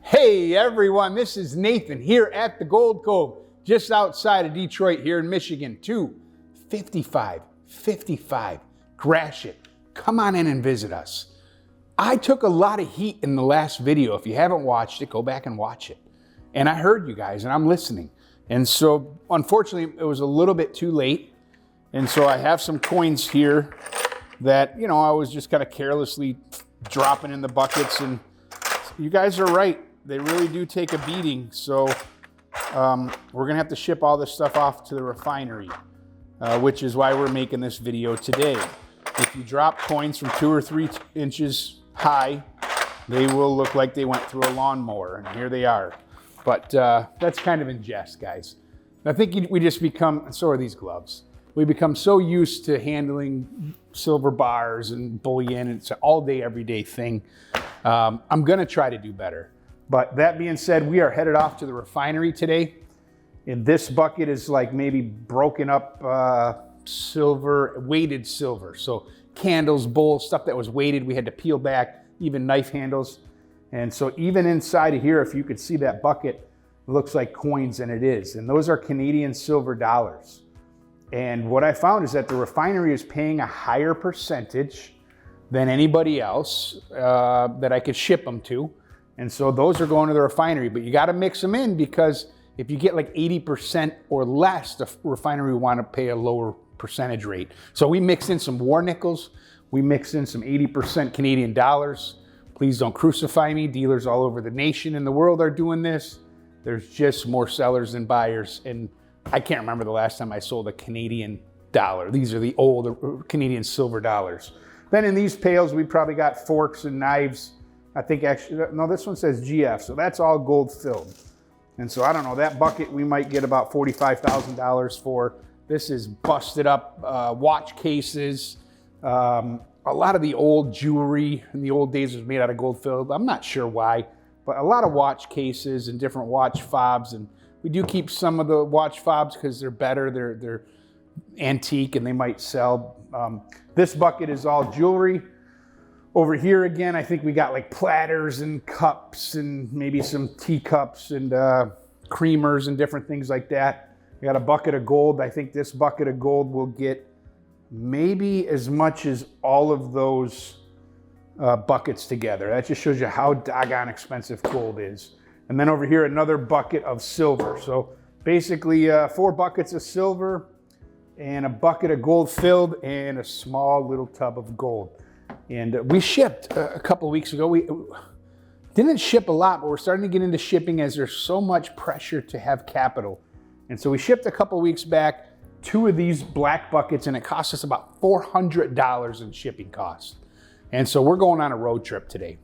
Hey everyone, this is Nathan here at the Gold Cove, just outside of Detroit here in Michigan, 25555 Gratiot. Come on in and visit us. I took a lot of heat in the last video. If you haven't watched it, go back and watch it. And I heard you guys and I'm listening. And so unfortunately it was a little bit too late. And so I have some coins here that, I was just kind of carelessly dropping in the buckets, and you guys are right. They really do take a beating. So we're gonna have to ship all this stuff off to the refinery, which is why we're making this video today. If you drop coins from 2 or 3 inches high, they will look like they went through a lawnmower, and here they are. But that's kind of in jest, guys. I think we just become, and so are these gloves. We become so used to handling silver bars and bullion. It's an all day, everyday thing. I'm gonna try to do better. But that being said, we are headed off to the refinery today. And this bucket is like maybe broken up silver, weighted silver. So candles, bowls, stuff that was weighted, we had to peel back, even knife handles. And so even inside of here, if you could see that bucket, it looks like coins, and it is. And those are Canadian silver dollars. And what I found is that the refinery is paying a higher percentage than anybody else that I could ship them to. And so those are going to the refinery, but you got to mix them in, because if you get like 80% or less, the refinery will want to pay a lower percentage rate. So we mixed in some war nickels. We mixed in some 80% Canadian dollars. Please don't crucify me. Dealers all over the nation and the world are doing this. There's just more sellers than buyers. And I can't remember the last time I sold a Canadian dollar. These are the old Canadian silver dollars. Then in these pails, we probably got forks and knives. I think actually, no, this one says GF, so that's all gold filled. And so I don't know, that bucket we might get about $45,000 for. This is busted up watch cases. A lot of the old jewelry in the old days was made out of gold filled. I'm not sure why, but a lot of watch cases and different watch fobs. And we do keep some of the watch fobs because they're better, they're antique and they might sell. This bucket is all jewelry. Over here again, I think we got like platters and cups and maybe some teacups and creamers and different things like that. We got a bucket of gold. I think this bucket of gold will get maybe as much as all of those buckets together. That just shows you how doggone expensive gold is. And then over here, another bucket of silver. So basically 4 buckets of silver and a bucket of gold filled and a small little tub of gold. And we shipped a couple of weeks ago. We didn't ship a lot, but we're starting to get into shipping as there's so much pressure to have capital. And so we shipped a couple of weeks back 2 of these black buckets, and it cost us about $400 in shipping costs. And so we're going on a road trip today.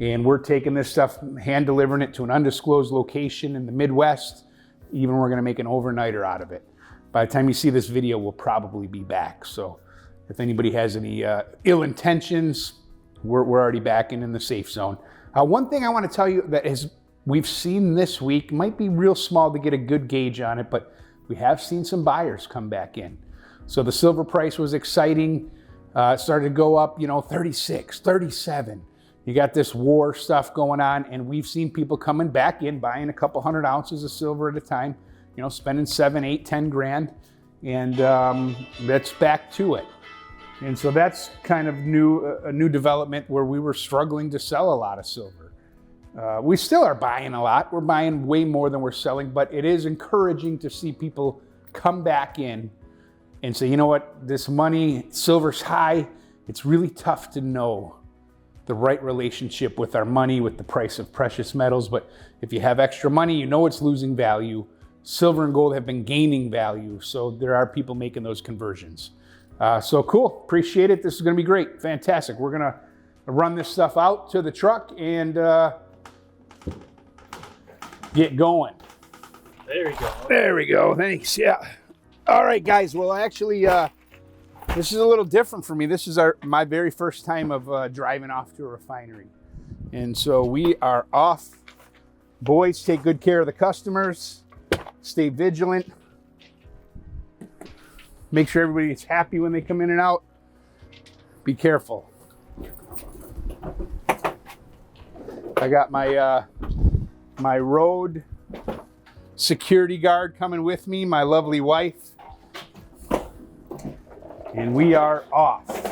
And we're taking this stuff, hand delivering it to an undisclosed location in the Midwest. Even we're gonna make an overnighter out of it. By the time you see this video, we'll probably be back. So if anybody has any ill intentions, we're already back in the safe zone. One thing I want to tell you that we've seen this week, might be real small to get a good gauge on it, but we have seen some buyers come back in. So the silver price was exciting. It started to go up, 36, 37. You got this war stuff going on, and we've seen people coming back in, buying a couple 100 ounces of silver at a time, spending 7, 8, 10 grand, and that's back to it. And so that's kind of a new development where we were struggling to sell a lot of silver. We still are buying a lot. We're buying way more than we're selling, but it is encouraging to see people come back in and say, you know what, this money, silver's high. It's really tough to know the right relationship with our money, with the price of precious metals. But if you have extra money, it's losing value. Silver and gold have been gaining value. So there are people making those conversions. So cool, appreciate it. This is gonna be great, fantastic. We're gonna run this stuff out to the truck and get going. There we go. There we go, thanks, yeah. All right, guys, well, actually, this is a little different for me. This is my very first time of driving off to a refinery. And so we are off. Boys, take good care of the customers, stay vigilant. Make sure everybody's happy when they come in and out. Be careful. I got my my road security guard coming with me, my lovely wife. And we are off.